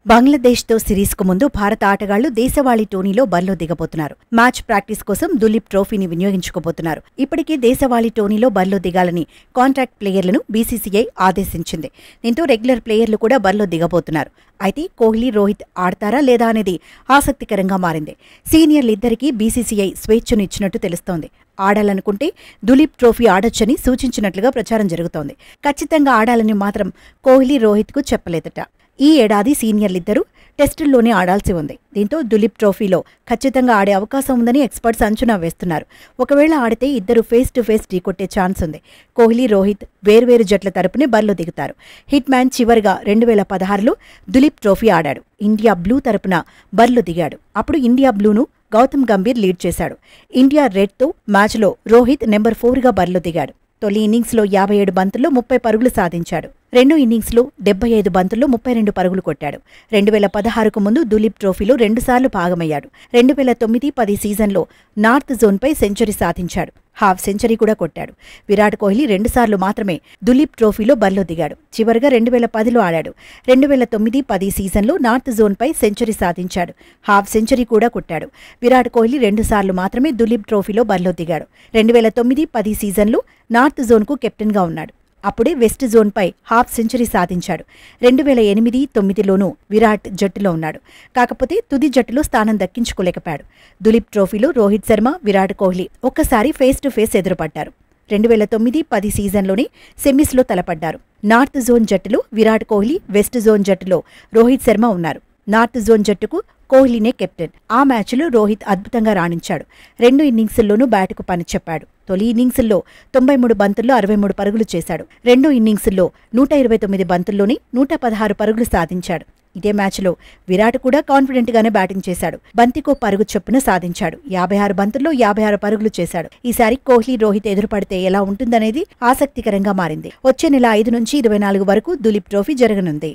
బంగ్లాదేశ్తో సిరీస్కు ముందు భారత ఆటగాళ్లు దేశవాళీ టోర్నీలో బరిలో దిగబోతున్నారు. మ్యాచ్ ప్రాక్టీస్ కోసం దులీప్ ట్రోఫీని వినియోగించుకోబోతున్నారు. ఇప్పటికే దేశవాళీ టోర్నీలో బరిలో దిగాలని కాంట్రాక్ట్ ప్లేయర్లను బీసీసీఐ ఆదేశించింది. దీంతో రెగ్యులర్ ప్లేయర్లు కూడా బరిలో దిగబోతున్నారు. అయితే కోహ్లీ, రోహిత్ ఆడతారా లేదా అనేది ఆసక్తికరంగా మారింది. సీనియర్లిద్దరికీ బీసీసీఐ స్వేచ్ఛను ఇచ్చినట్టు తెలుస్తోంది. ఆడాలనుకుంటే దులీప్ ట్రోఫీ ఆడొచ్చని సూచించినట్లుగా ప్రచారం జరుగుతోంది. ఖచ్చితంగా ఆడాలని మాత్రం కోహ్లీ, రోహిత్కు చెప్పలేదట. ఈ ఏడాది సీనియర్లిద్దరూ టెస్టుల్లోనే ఆడాల్సి ఉంది. దీంతో దులీప్ ట్రోఫీలో ఖచ్చితంగా ఆడే అవకాశం ఉందని ఎక్స్పర్ట్స్ అంచనా వేస్తున్నారు. ఒకవేళ ఆడితే ఇద్దరు ఫేస్ టు ఫేస్ ఢీకొట్టే ఛాన్స్ ఉంది. కోహ్లీ, రోహిత్ వేర్వేరు జట్ల తరపునే బరిలో దిగుతారు. హిట్ మ్యాన్ చివరిగా 2016లో దులీప్ ట్రోఫీ ఆడాడు. ఇండియా బ్లూ తరపున బరిలో దిగాడు. అప్పుడు ఇండియా బ్లూను గౌతమ్ గంభీర్ లీడ్ చేశాడు. ఇండియా రెడ్తో మ్యాచ్లో రోహిత్ నెంబర్ 4గా బరిలో దిగాడు. తొలి ఇన్నింగ్స్లో 57 బంతుల్లో 30 పరుగులు సాధించాడు. రెండో ఇన్నింగ్స్లో 75 బంతుల్లో 32 పరుగులు కొట్టాడు. 2016కు ముందు దులీప్ ట్రోఫీలో 2 సార్లు భాగమయ్యాడు. 2009-10 సీజన్లో నార్త్ జోన్పై సెంచరీ సాధించాడు. హాఫ్ సెంచరీ కూడా కొట్టాడు. విరాట్ కోహ్లీ 2 సార్లు మాత్రమే దులీప్ ట్రోఫీలో బరిలో దిగాడు. చివరిగా 2010లో ఆడాడు. 2009-10 సీజన్లో నార్త్ జోన్పై సెంచరీ సాధించాడు. హాఫ్ సెంచరీ కూడా కొట్టాడు. విరాట్ కోహ్లీ 2 సార్లు మాత్రమే దులీప్ ట్రోఫీలో బరిలో దిగాడు. 2009-10 సీజన్లో నార్త్ జోన్కు కెప్టెన్గా ఉన్నాడు. అప్పుడే వెస్ట్ జోన్పై హాఫ్ సెంచరీ సాధించాడు. 2008-9లోనూ విరాట్ జట్టులో ఉన్నాడు. కాకపోతే తుది జట్టులో స్థానం దక్కించుకోలేకపోయాడు. దులీప్ ట్రోఫీలో రోహిత్ శర్మ, విరాట్ కోహ్లీ ఒక్కసారి ఫేస్ టు ఫేస్ ఎదురుపడ్డారు. 2009-10 సీజన్లోనే సెమీస్లో తలపడ్డారు. నార్త్ జోన్ జట్టులో విరాట్ కోహ్లీ, వెస్ట్ జోన్ జట్టులో రోహిత్ శర్మ ఉన్నారు. నార్త్ జోన్ జట్టుకు కోహ్లీనే కెప్టెన్. ఆ మ్యాచ్లో రోహిత్ అద్భుతంగా రాణించాడు. 2 ఇన్నింగ్స్ల్లోనూ బ్యాటుకు పనిచెప్పాడు. తొలి ఇన్నింగ్స్లో 93 బంతుల్లో 63 పరుగులు చేశాడు. రెండో ఇన్నింగ్స్లో 129 బంతుల్లోనే 116 పరుగులు సాధించాడు. ఇదే మ్యాచ్లో విరాట్ కూడా కాన్ఫిడెంట్గానే బ్యాటింగ్ చేశాడు. బంతికో పరుగు చొప్పున సాధించాడు. 56 బంతుల్లో 56 పరుగులు చేశాడు. ఈసారి కోహ్లీ, రోహిత్ ఎదురుపడితే ఎలా ఉంటుందనేది ఆసక్తికరంగా మారింది. వచ్చే నెల 5 నుంచి 24 వరకు దులీప్ ట్రోఫీ జరగనుంది.